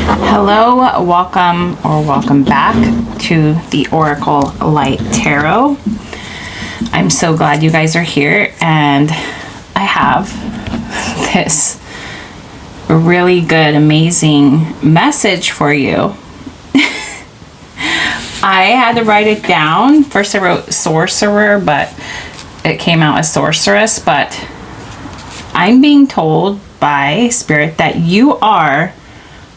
Hello, welcome back to the Oracle Light Tarot. I'm so glad you guys are here, and I have this really good, amazing message for you. I had to write it down. First I wrote sorcerer, but it came out as sorceress, but I'm being told by Spirit that you are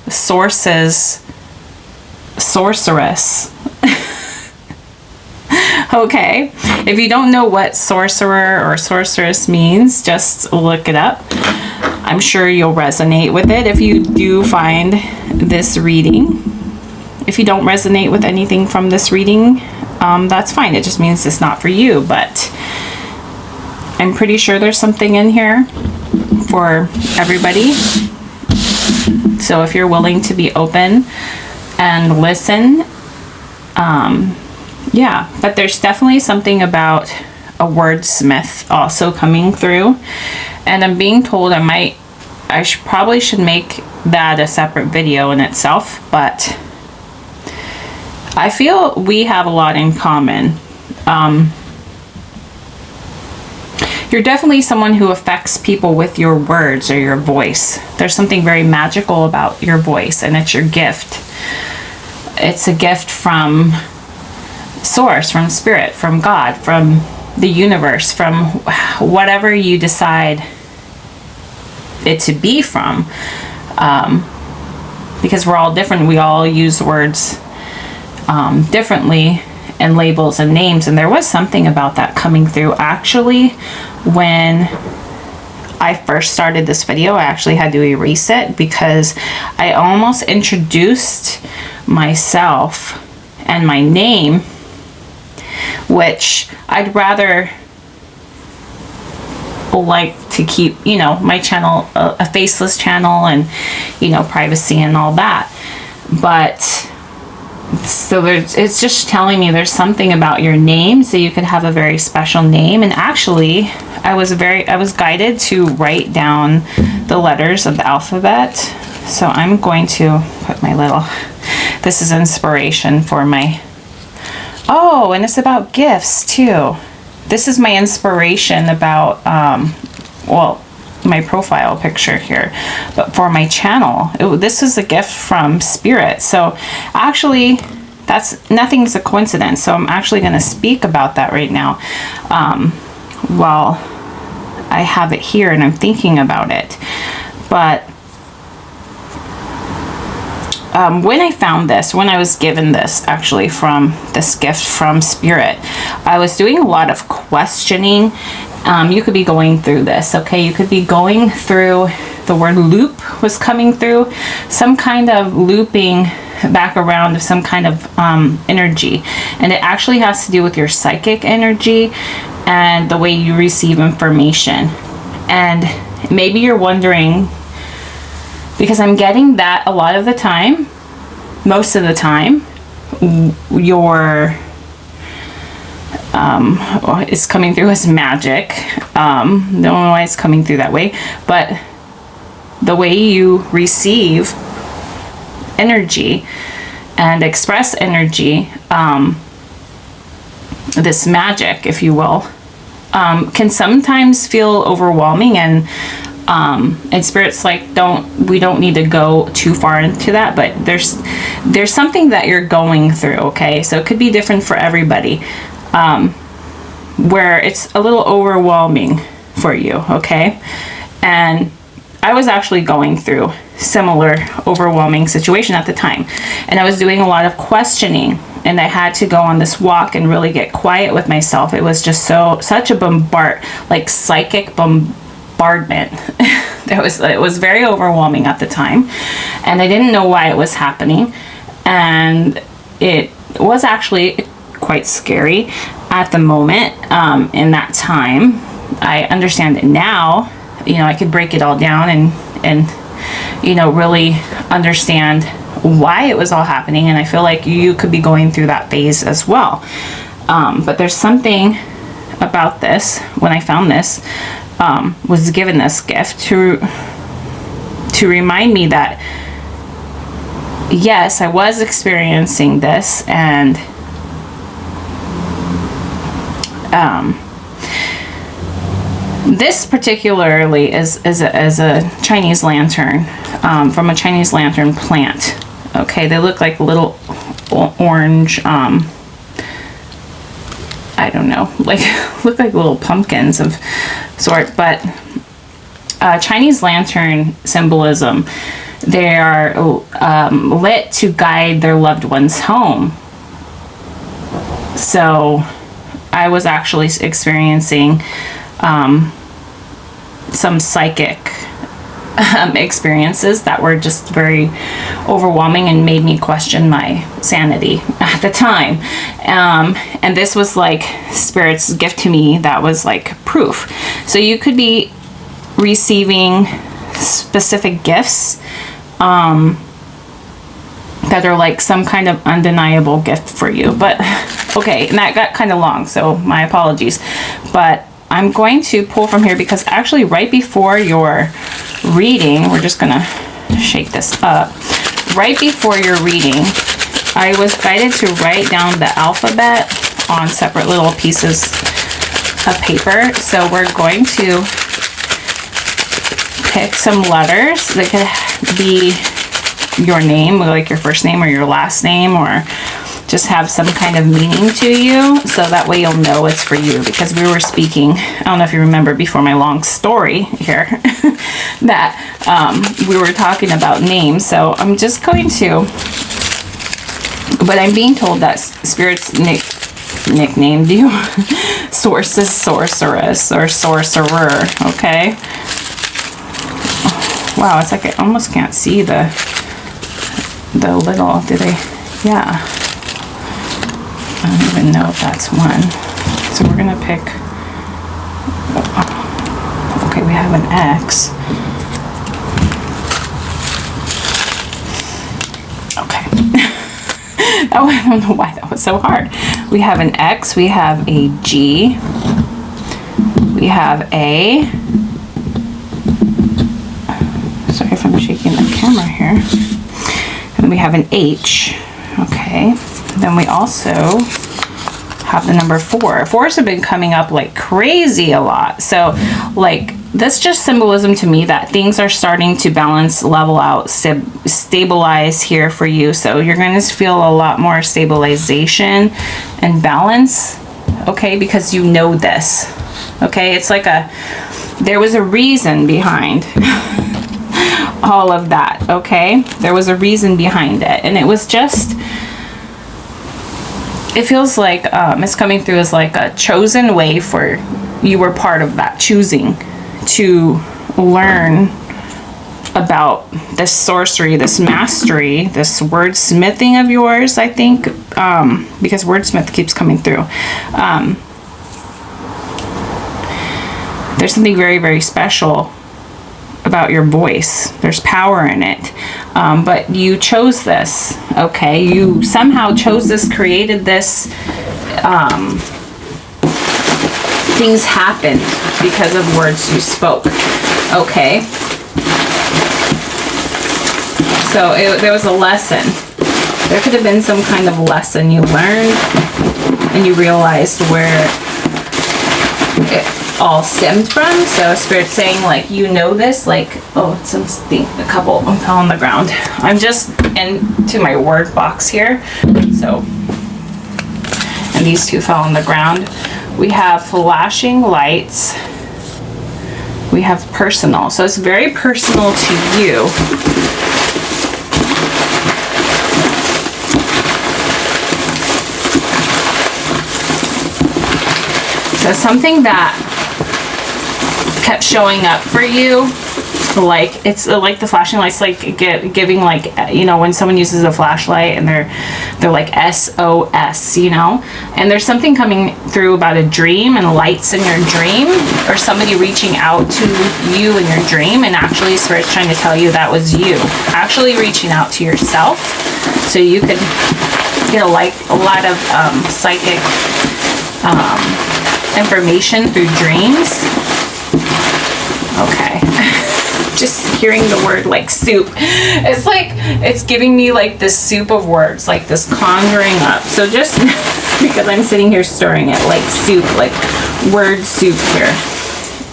Source's sorceress. Okay, if you don't know what sorcerer or sorceress means, just look it up. I'm sure you'll resonate with it if you do find this reading. If you don't resonate with anything from this reading, that's fine. It just means it's not for you, but I'm pretty sure there's something in here for everybody. So if you're willing to be open and listen, yeah, but there's definitely something about a wordsmith also coming through, and I'm being told I probably should make that a separate video in itself, but I feel we have a lot in common. You're definitely someone who affects people with your words or your voice. There's something very magical about your voice, and it's your gift. It's a gift from Source, from Spirit, from God, from the universe, from whatever you decide it to be from. Because we're all different. We all use words differently, and labels and names, and there was something about that coming through. Actually, when I first started this video, I actually had to erase it because I almost introduced myself and my name, which I'd rather like to keep, you know, my channel a faceless channel, and, you know, privacy and all that. But so it's just telling me there's something about your name, so you could have a very special name. And actually, I was guided to write down the letters of the alphabet. So I'm going to put my little, this is inspiration for my, oh, and it's about gifts too. This is my inspiration about, well, my profile picture here, but for my channel, this is a gift from Spirit. So actually, nothing's a coincidence. So I'm actually going to speak about that right now, while I have it here and I'm thinking about it. But when I found this, when I was given this, actually from this gift from Spirit, I was doing a lot of questioning. You could be going through this, okay? You could be going through, the word loop was coming through, some kind of looping back around of some kind of energy. And it actually has to do with your psychic energy and the way you receive information. And maybe you're wondering, because I'm getting that a lot of the time, most of the time, your it's coming through as magic. Don't know why it's coming through that way, but the way you receive energy and express energy, this magic, if you will, can sometimes feel overwhelming, and Spirit's like, we don't need to go too far into that, but there's something that you're going through, okay? So it could be different for everybody, where it's a little overwhelming for you, okay? And I was actually going through similar overwhelming situation at the time, and I was doing a lot of questioning, and I had to go on this walk and really get quiet with myself. It was just such a psychic bombardment. It was very overwhelming at the time, and I didn't know why it was happening, and it was actually quite scary at the moment. In that time, I understand it now. You know, I could break it all down and you know, really understand why it was all happening, and I feel like you could be going through that phase as well. But there's something about this. When I found this, was given this gift to remind me that yes, I was experiencing this, and this particularly is a Chinese lantern, from a Chinese lantern plant. Okay, they look like little orange, I don't know, like look like little pumpkins of sort, but Chinese lantern symbolism, they are lit to guide their loved ones home. So I was actually experiencing some psychic experiences that were just very overwhelming and made me question my sanity at the time. And this was like Spirit's gift to me that was like proof. So you could be receiving specific gifts that are like some kind of undeniable gift for you. But okay, and that got kind of long, so my apologies. But I'm going to pull from here because actually right before your reading, we're just gonna shake this up. Right before your reading, I was guided to write down the alphabet on separate little pieces of paper. So we're going to pick some letters that could be your name, like your first name or your last name, or just have some kind of meaning to you, so that way you'll know it's for you. Because we were speaking, I don't know if you remember before my long story here, that we were talking about names. So I'm just going to, but I'm being told that Spirit's nicknamed you Sources, Sorceress, or Sorcerer, okay? Wow, it's like I almost can't see the little, yeah. I don't even know if that's one. So we're gonna pick, okay, we have an X. Okay. I don't know why that was so hard. We have an X, we have a G, we have a, sorry if I'm shaking the camera here, and we have an H, okay. Then we also have the number 4. 4s have been coming up like crazy a lot. So like that's just symbolism to me that things are starting to balance, level out, stabilize here for you. So you're going to feel a lot more stabilization and balance, okay, because you know this, okay. It's like there was a reason behind all of that, okay. There was a reason behind it, and it was just, it feels like it's coming through as like a chosen way for you were part of that choosing to learn about this sorcery, this mastery, this wordsmithing of yours, I think, because wordsmith keeps coming through. There's something very, very special about your voice. There's power in it. But you chose this, okay? You somehow chose this, created this. Things happened because of words you spoke, okay? So there was a lesson. There could have been some kind of lesson you learned, and you realized where it all stemmed from. So Spirit's saying, like, you know this, like, oh, something, a couple of them fell on the ground. I'm just into my word box here. So, and these two fell on the ground. We have flashing lights. We have personal. So it's very personal to you. So something that kept showing up for you, like it's like the flashing lights, like giving, like, you know, when someone uses a flashlight and they're like SOS, you know. And there's something coming through about a dream and lights in your dream, or somebody reaching out to you in your dream, and actually Spirit's trying to tell you that was you actually reaching out to yourself, so you could get a lot of psychic information through dreams. Okay. just hearing the word like soup. It's like, it's giving me like this soup of words, like this conjuring up. So just because I'm sitting here stirring it like soup, like word soup here.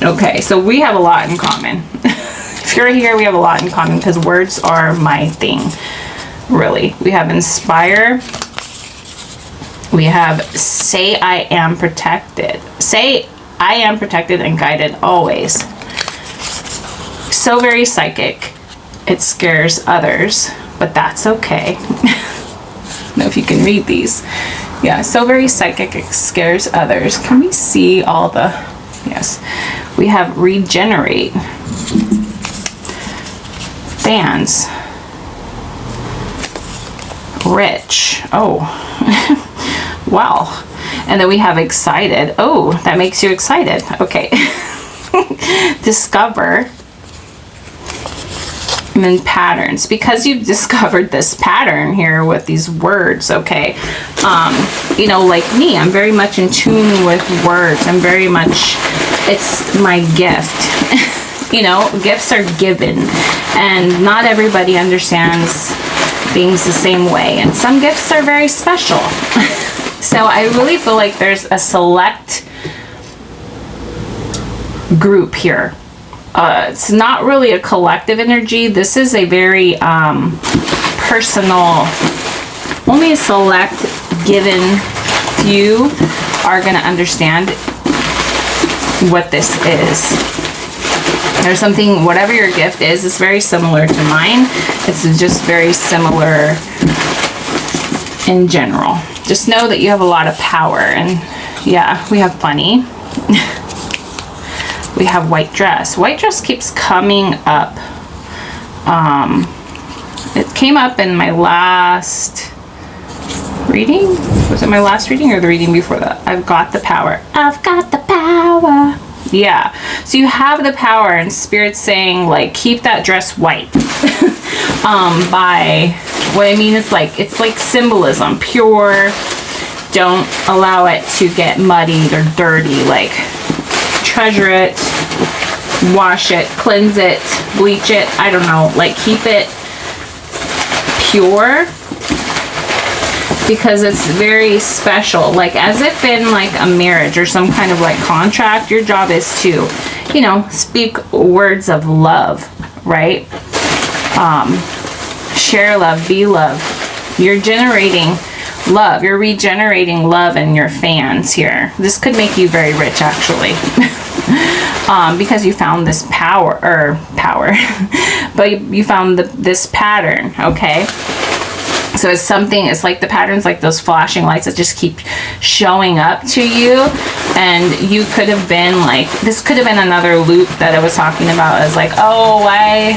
Okay, so we have a lot in common. If you're here, we have a lot in common because words are my thing, really. We have inspire. We have say I am protected. Say I am protected and guided always. So very psychic. It scares others, but that's okay. I don't know if you can read these. Yeah, so very psychic, it scares others. Can we see all the, yes. We have regenerate. Fans. Rich. Oh. Wow. And then we have excited. Oh, that makes you excited. Okay. Discover. And then patterns. Because you've discovered this pattern here with these words, okay. You know, like me, I'm very much in tune with words. I'm very much, it's my gift. You know, gifts are given. And not everybody understands things the same way. And some gifts are very special. So I really feel like there's a select group here. It's not really a collective energy. This is a very personal, only a select given few are going to understand what this is. There's something, whatever your gift is, it's very similar to mine. It's just very similar in general. Just know that you have a lot of power. And yeah, we have funny. We have white dress. White dress keeps coming up. It came up in my last reading. Was it my last reading or the reading before that? I've got the power. I've got the power. Yeah. So you have the power, and Spirit's saying, like, keep that dress white. By what I mean, it's like symbolism, pure. Don't allow it to get muddied or dirty. Like, treasure it, wash it, cleanse it, bleach it. I don't know. Like, keep it pure, because it's very special. Like, as if in like a marriage or some kind of like contract, your job is to, you know, speak words of love, right? Share love, be love. You're generating love. You're regenerating love in your fans here. This could make you very rich, actually. Because you found this power, but you found this pattern, okay? So it's something, it's like the patterns, like those flashing lights that just keep showing up to you. And you could have been like, this could have been another loop that I was talking about, as like, oh, why,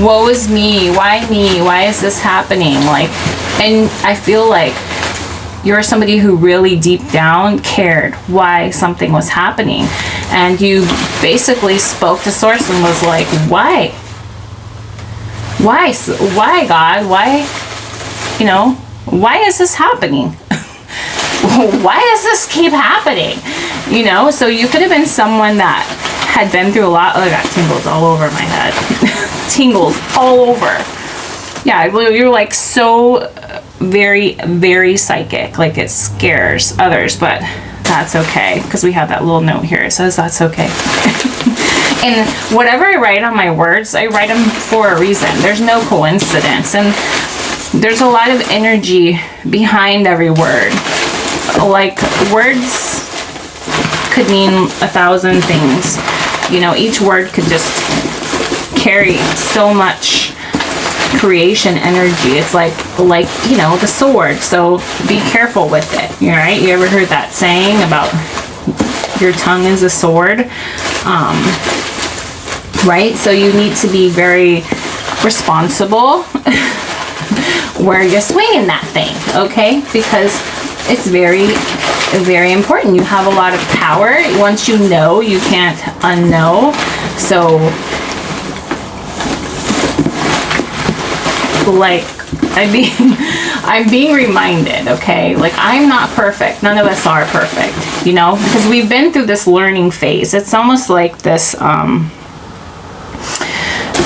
woe is me, why me, why is this happening? Like, and I feel like you're somebody who really deep down cared why something was happening. And you basically spoke to Source and was like, why? Why, God? Why? You know, why is this happening? Why does this keep happening? You know, so you could have been someone that had been through a lot. Oh, I got tingles all over my head. Tingles all over. Yeah, you're like so very, very psychic. Like, it scares others, but that's okay, because we have that little note here. It says that's okay. And whatever I write on my words, I write them for a reason. There's no coincidence. And there's a lot of energy behind every word. Like, words could mean 1,000 things. You know, each word could just carry so much creation energy. It's like, you know, the sword. So be careful with it. All right? You ever heard that saying about your tongue is a sword? Right? So you need to be very responsible where you're swinging that thing, okay? Because it's very, very important. You have a lot of power. Once you know, you can't unknow. So, like, I'm being reminded, okay? Like, I'm not perfect. None of us are perfect, you know? Because we've been through this learning phase. It's almost like this,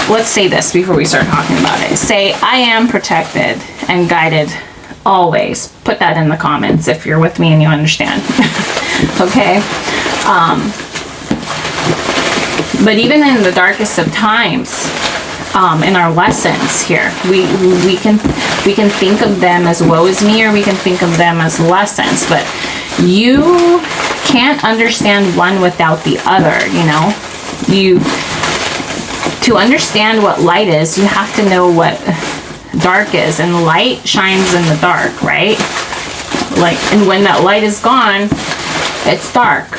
let's say this before we start talking about it. Say, I am protected and guided always. Put that in the comments if you're with me and you understand. Okay? But even in the darkest of times, in our lessons here, we can think of them as woe is me, or we can think of them as lessons. But you can't understand one without the other, you know? To understand what light is, you have to know what dark is, and light shines in the dark, right? Like, and when that light is gone, it's dark.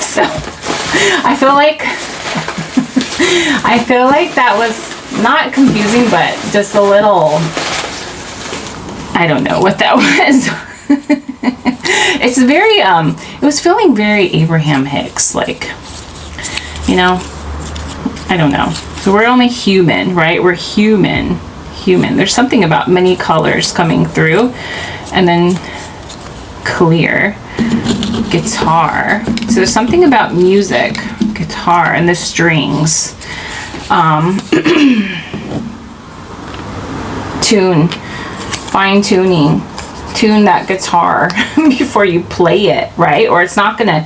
So I feel like that was not confusing, but just a little, I don't know what that was. It's very it was feeling very Abraham Hicks, like, you know, I don't know. So we're only human, right? We're human. There's something about many colors coming through, and then clear guitar. So there's something about music, guitar, and the strings. Fine tuning. Tune that guitar before you play it, right? Or it's not gonna,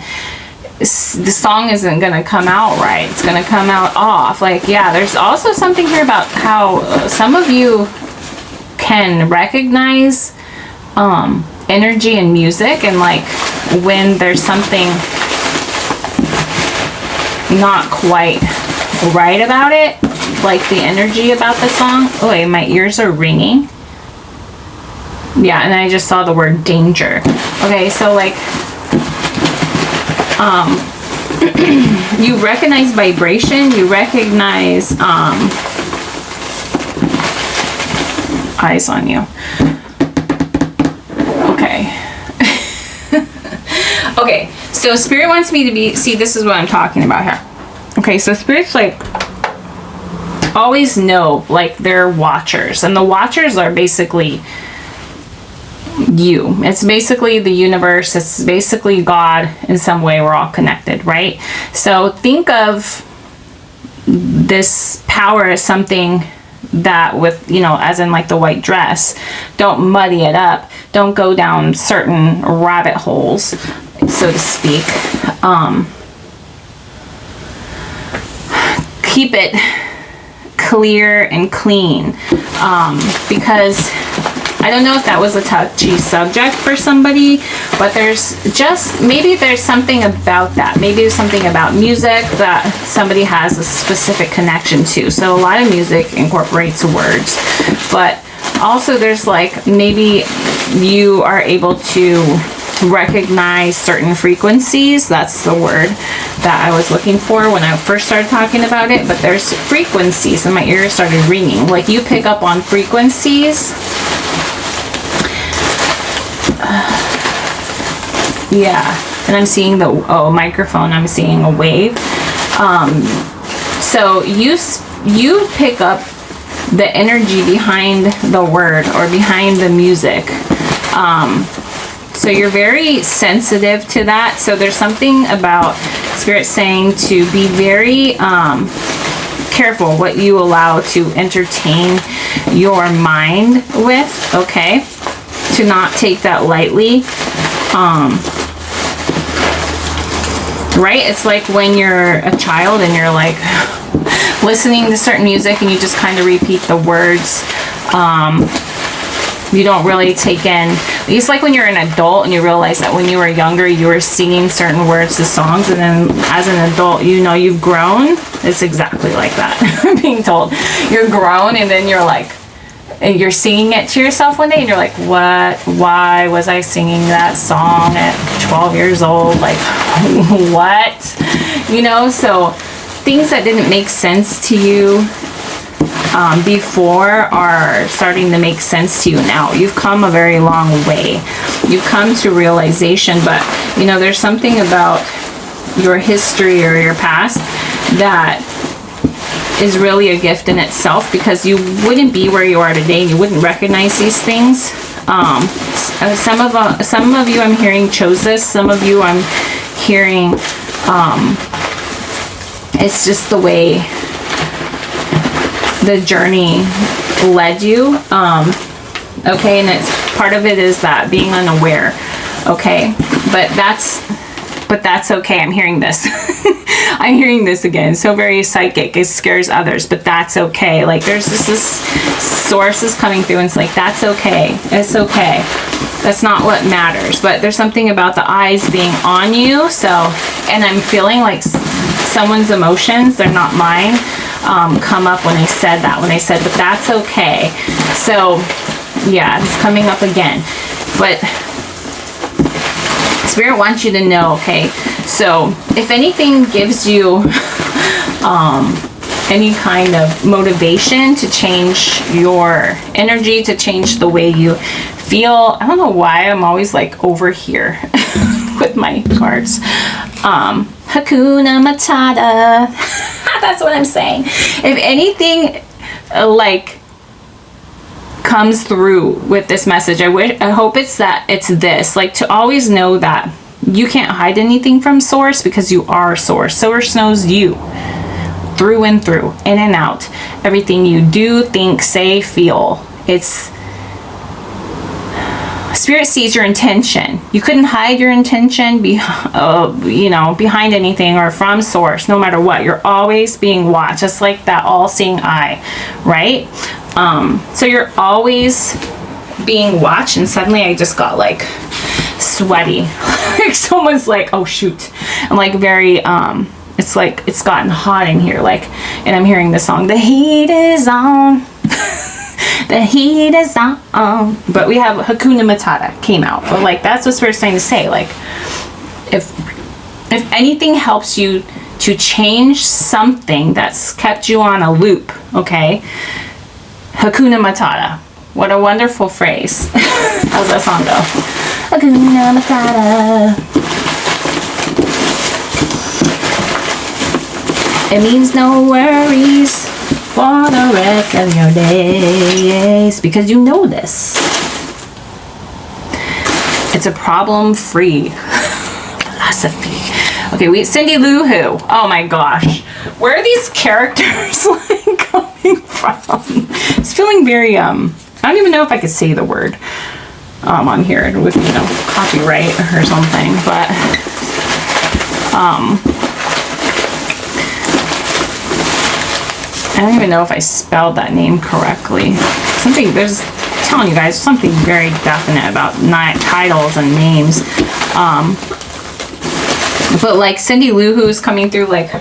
the song isn't gonna come out right. It's gonna come out off. Like, yeah, there's also something here about how some of you can recognize energy in music, and like when there's something not quite right about it, like the energy about the song. Oh wait, my ears are ringing. Yeah, and I just saw the word danger. Okay, so like you recognize vibration, you recognize eyes on you. Okay. Okay, so Spirit wants me to see, this is what I'm talking about here. Okay, so Spirit's like, always know, like, they're watchers, and the watchers are basically you. It's basically the universe. It's basically God. In some way, we're all connected, right? So think of this power as something that, with, you know, as in like the white dress, don't muddy it up. Don't go down certain rabbit holes, so to speak. Keep it clear and clean, because I don't know if that was a touchy subject for somebody, but there's just, maybe there's something about that. Maybe there's something about music that somebody has a specific connection to. So a lot of music incorporates words, but also there's like, maybe you are able to recognize certain frequencies. That's the word that I was looking for when I first started talking about it. But there's frequencies, and my ears started ringing. Like, you pick up on frequencies. Yeah, and I'm seeing the microphone. I'm seeing a wave. So you pick up the energy behind the word or behind the music. So you're very sensitive to that. So there's something about Spirit saying to be very careful what you allow to entertain your mind with, okay? To not take that lightly. Right? It's like when you're a child and you're like listening to certain music and you just kind of repeat the words. You don't really take in. It's like when you're an adult and you realize that when you were younger you were singing certain words to songs, and then as an adult, you know, you've grown. It's exactly like that. I'm being told you're grown, and then you're like, and you're singing it to yourself one day and you're like, what? Why was I singing that song at 12 years old? Like, what? You know, so things that didn't make sense to you before are starting to make sense to you now. You've come a very long way. You've come to realization, but you know, there's something about your history or your past that is really a gift in itself, because you wouldn't be where you are today and you wouldn't recognize these things. Some of you I'm hearing chose this. Some of you I'm hearing it's just the way the journey led you. Okay, and it's part of it is that being unaware. Okay, but that's okay. I'm hearing this. I'm hearing this again. So very psychic. It scares others, but that's okay. Like there's this source is coming through and it's like, that's okay. It's okay. That's not what matters. But there's something about the eyes being on you. So, and I'm feeling like someone's emotions, they're not mine, come up when I said that. When I said, but that's okay. So yeah, it's coming up again. But Spirit wants you to know, okay, so if anything gives you any kind of motivation to change your energy, to change the way you feel, I don't know why I'm always like over here with my cards. Hakuna Matata. That's what I'm saying. If anything like comes through with this message, I hope it's this, like to always know that you can't hide anything from Source because you are Source. Source knows you through and through, in and out. Everything you do, think, say, feel. It's Spirit sees your intention. You couldn't hide your intention behind anything or from Source. No matter what, you're always being watched, just like that all-seeing eye, right? So you're always being watched, and suddenly I just got like sweaty. Like someone's like, oh shoot. I'm like very, it's like it's gotten hot in here, like, and I'm hearing the song, the heat is on. The heat is on. But we have Hakuna Matata came out. But like that's what Spirit's trying to say. Like if anything helps you to change something that's kept you on a loop, okay? Hakuna Matata. What a wonderful phrase. How's that song go? Hakuna Matata. It means no worries for the rest of your days, because you know this. It's a problem-free philosophy. Okay, Cindy Lou Who. Oh my gosh. Where are these characters like coming from? It's feeling very, I don't even know if I could say the word on here with, copyright or something, but, I don't even know if I spelled that name correctly. I'm telling you guys, something very definite about titles and names. But like Cindy Lou Who's coming through like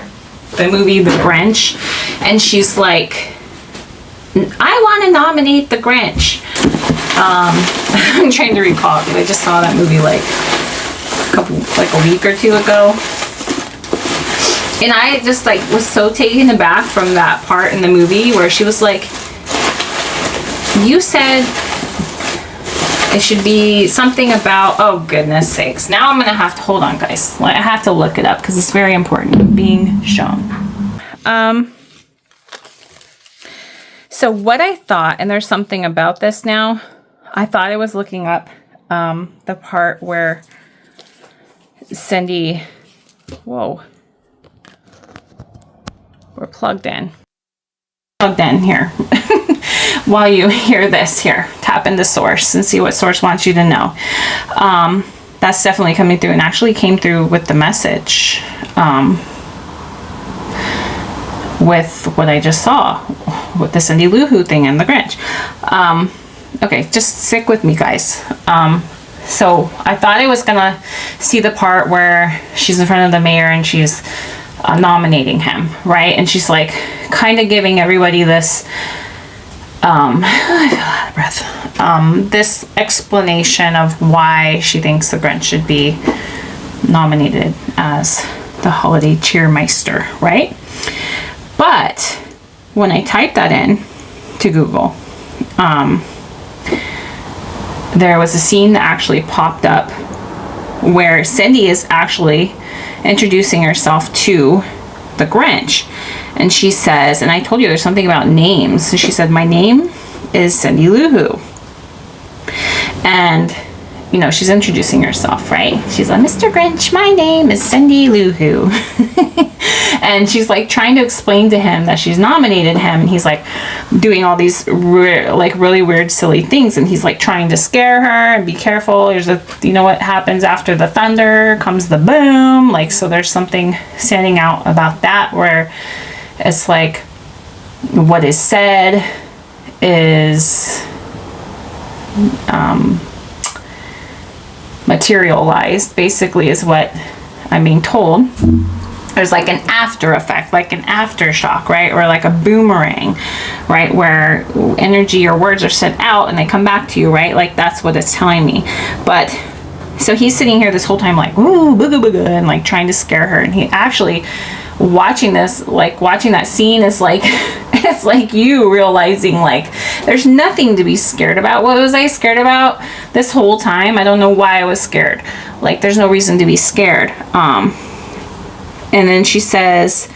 the movie The Grinch, and she's like, I want to nominate The Grinch. I'm trying to recall because I just saw that movie like a week or two ago. And I just like was so taken aback from that part in the movie where she was like, you said it should be something about, oh goodness sakes. Now I'm going to have to, hold on guys. I have to look it up because it's very important being shown. So what I thought, and there's something about this now, I thought I was looking up the part where Cindy, whoa. We're plugged in here. While you hear this here, tap into Source and see what Source wants you to know. That's definitely coming through, and actually came through with the message with what I just saw with the Cindy Lou Who thing and the Grinch. Okay, just stick with me guys. So I thought I was gonna see the part where she's in front of the mayor and she's nominating him, right? And she's like kind of giving everybody this this explanation of why she thinks the Grinch should be nominated as the holiday cheermeister, right? But when I typed that in to Google, there was a scene that actually popped up where Cindy is actually introducing herself to the Grinch, and she says, and I told you there's something about names, so she said, my name is Cindy Lou Who, and you know, she's introducing herself, right? She's like, Mr. Grinch, my name is Cindy Lou Who. And she's like trying to explain to him that she's nominated him, and he's like doing all these like really weird, silly things, and he's like trying to scare her and be careful. There's a, you know what happens after the thunder comes the boom, like, so there's something standing out about that where it's like what is said is materialized, basically, is what I'm being told. There's like an after effect, like an aftershock, right? Or like a boomerang, right? Where energy or words are sent out and they come back to you, right? Like that's what it's telling me. But so he's sitting here this whole time like, ooh, booga booga, and like trying to scare her. And he actually, watching this, like watching that scene is like, it's like you realizing like there's nothing to be scared about. What was I scared about this whole time? I don't know why I was scared. Like there's no reason to be scared. And then she says,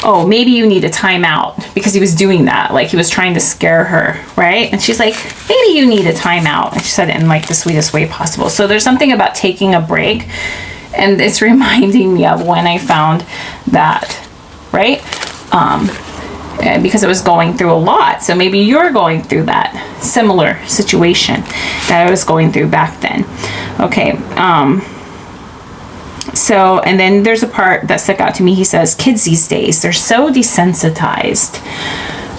oh, maybe you need a timeout, because he was doing that. Like he was trying to scare her, right? And she's like, maybe you need a timeout. And she said it in like the sweetest way possible. So there's something about taking a break, and it's reminding me of when I found that, right? Because it was going through a lot. So maybe you're going through that similar situation that I was going through back then. Okay. So, and then there's a part that stuck out to me. He says, kids these days, they're so desensitized.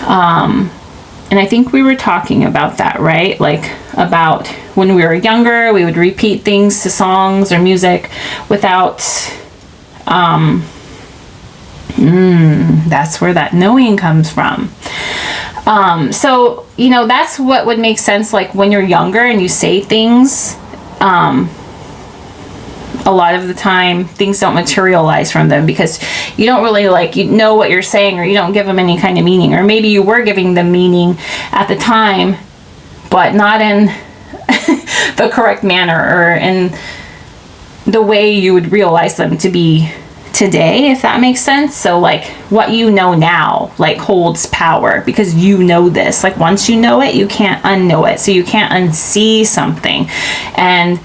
And I think we were talking about that, right? Like about when we were younger, we would repeat things to songs or music without, that's where that knowing comes from. So, you know, that's what would make sense. Like when you're younger and you say things, a lot of the time things don't materialize from them because you don't really like, you know what you're saying, or you don't give them any kind of meaning, or maybe you were giving them meaning at the time, but not in the correct manner or in the way you would realize them to be today, if that makes sense. So like what you know now like holds power because you know this. Like once you know it, you can't unknow it. So you can't unsee something. And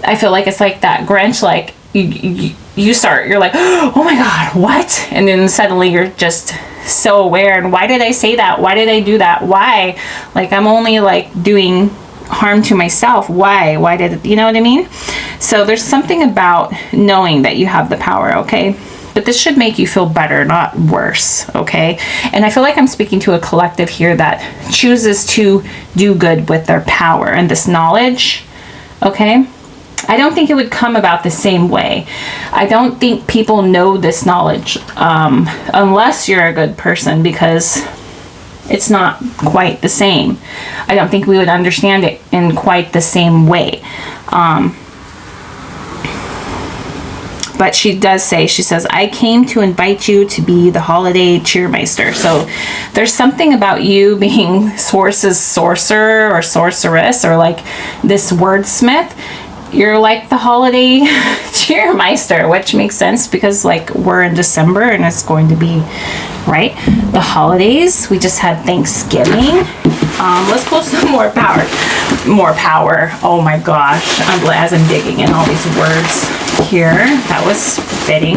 I feel like it's like that Grinch, like you start, you're like, oh my God, what? And then suddenly you're just so aware. And why did I say that? Why did I do that? Why? Like I'm only like doing harm to myself. Why did it, you know what I mean? So there's something about knowing that you have the power, okay? But this should make you feel better, not worse, okay? And I feel like I'm speaking to a collective here that chooses to do good with their power and this knowledge, okay? I don't think it would come about the same way. I don't think people know this knowledge unless you're a good person, because it's not quite the same. I don't think we would understand it in quite the same way. But she does say, she says, I came to invite you to be the holiday cheermeister. So there's something about you being Source's sorcerer or sorceress, or like this wordsmith. You're like the holiday cheermeister, which makes sense because like we're in December and it's going to be, right, the holidays. We just had Thanksgiving. Let's pull some more power. More power. Oh my gosh. As I'm digging in all these words here, that was fitting.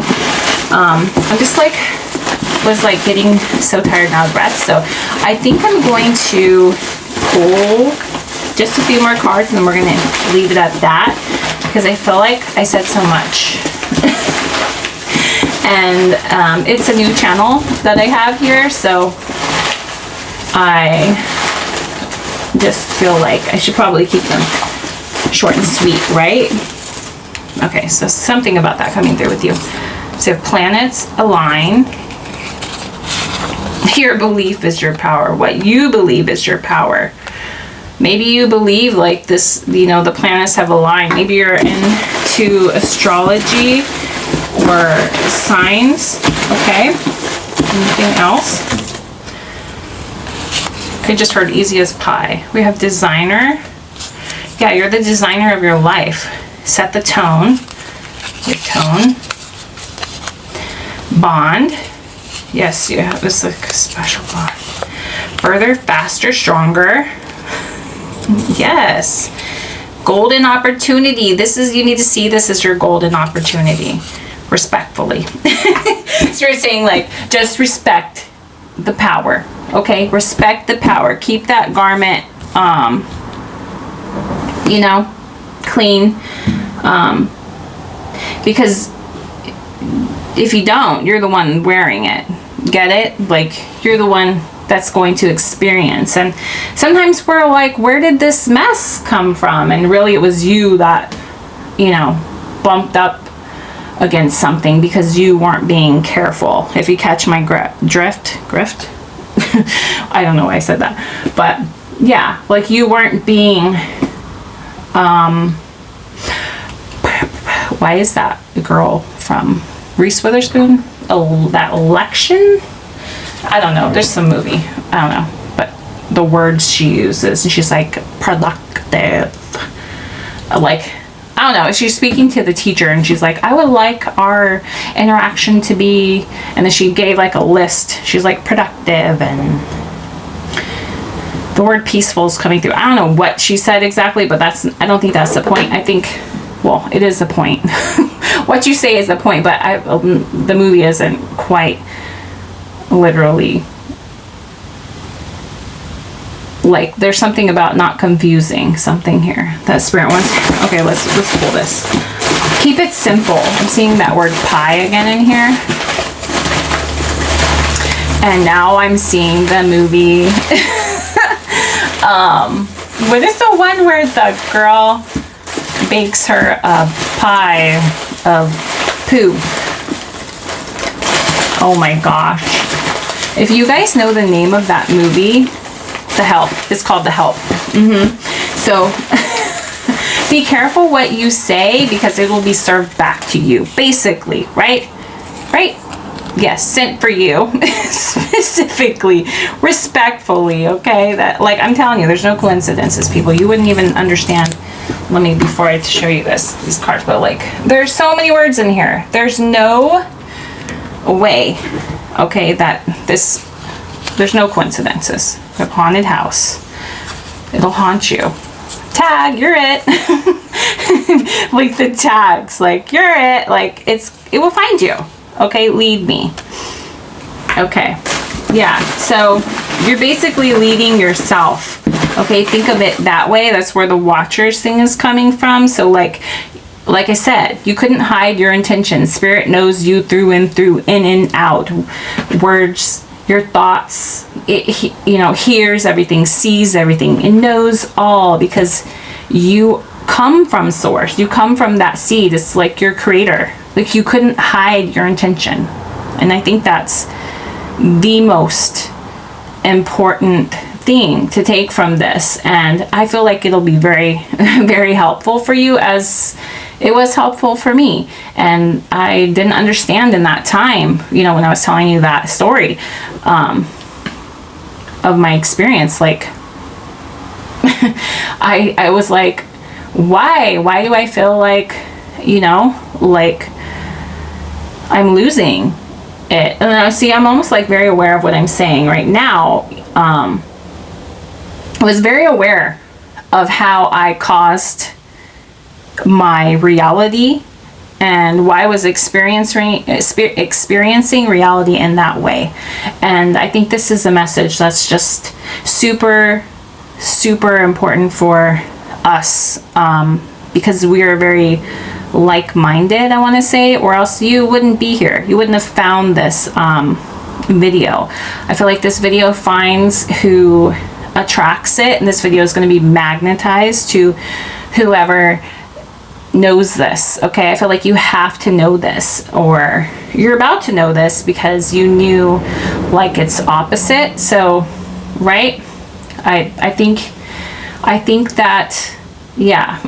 I'm just like, was like getting so tired and out of breath. So I think I'm going to pull just a few more cards and then we're going to leave it at that, because I feel like I said so much. And it's a new channel that I have here, so I just feel like I should probably keep them short and sweet, right? Okay, so something about that coming through with you. So if planets align, your belief is your power. What you believe is your power. Maybe you believe like this, you know, the planets have aligned. Maybe you're into astrology or signs, okay? Anything else? I just heard easy as pie. We have designer. Yeah, you're the designer of your life. Set the tone. Your tone. Bond. Yes, you have this like a special bond. Further, faster, stronger. Yes. Golden opportunity. This is, you need to see this as your golden opportunity. Respectfully. So you're saying, like, just respect the power. Okay? Respect the power. Keep that garment, you know, clean. Because if you don't, you're the one wearing it. Get it? Like, you're the one that's going to experience. And sometimes we're like, where did this mess come from? And really it was you that, you know, bumped up against something because you weren't being careful. If you catch my drift? I don't know why I said that. But yeah, like you weren't being, why is that girl from Reese Witherspoon? Oh, that election? I don't know. There's some movie. I don't know. But the words she uses, and she's like, productive. Like, I don't know. She's speaking to the teacher, and she's like, I would like our interaction to be, and then she gave like a list. She's like, productive, and the word peaceful is coming through. I don't know what she said exactly, but I don't think that's the point. I think, well, it is the point. What you say is the point, but the movie isn't quite literally, like, there's something about not confusing something here that spirit wants. Okay, let's pull this. Keep it simple. I'm seeing that word pie again in here, and now I'm seeing the movie. What is the one where the girl bakes her a pie of poo? Oh my gosh. If you guys know the name of that movie, The Help. It's called The Help. So be careful what you say because it will be served back to you, basically, right? Right? Yes, sent for you. Specifically, respectfully, okay? That, like, I'm telling you, there's no coincidences, people. You wouldn't even understand. Let me, before I show you these cards, but like, there's so many words in here. There's no way, okay, that there's no coincidences. A haunted house. It'll haunt you. Tag, you're it. Like the tags, like, you're it. Like, it will find you. Okay, lead me. Okay, yeah, so you're basically leading yourself. Okay, think of it that way. That's where the Watchers thing is coming from. So like I said, you couldn't hide your intentions. Spirit knows you through and through, in and out. Words, your thoughts, it, you know, hears everything, sees everything, and knows all, because you come from source. You come from that seed. It's like your creator. Like, you couldn't hide your intention. And I think that's the most important thing to take from this. And I feel like it'll be very, very helpful for you, as it was helpful for me. And I didn't understand in that time, you know, when I was telling you that story of my experience. Like, I was like, why do I feel like, you know, like I'm losing it? And I see, I'm almost like very aware of what I'm saying right now. I was very aware of how I caused my reality and why I was experiencing reality in that way. And I think this is a message that's just super, super important for us, because we are very like-minded, I want to say, or else you wouldn't be here. You wouldn't have found this video. I feel like this video finds who attracts it, and this video is going to be magnetized to whoever knows this. Okay, I feel like you have to know this, or you're about to know this, because you knew like its opposite. So, right? I think that, yeah.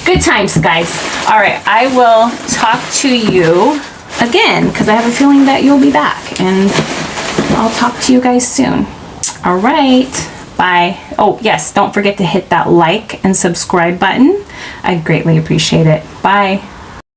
Good times, guys. All right, I will talk to you again, because I have a feeling that you'll be back, and I'll talk to you guys soon. All right, bye. Oh yes, don't forget to hit that like and subscribe button. I'd greatly appreciate it. Bye.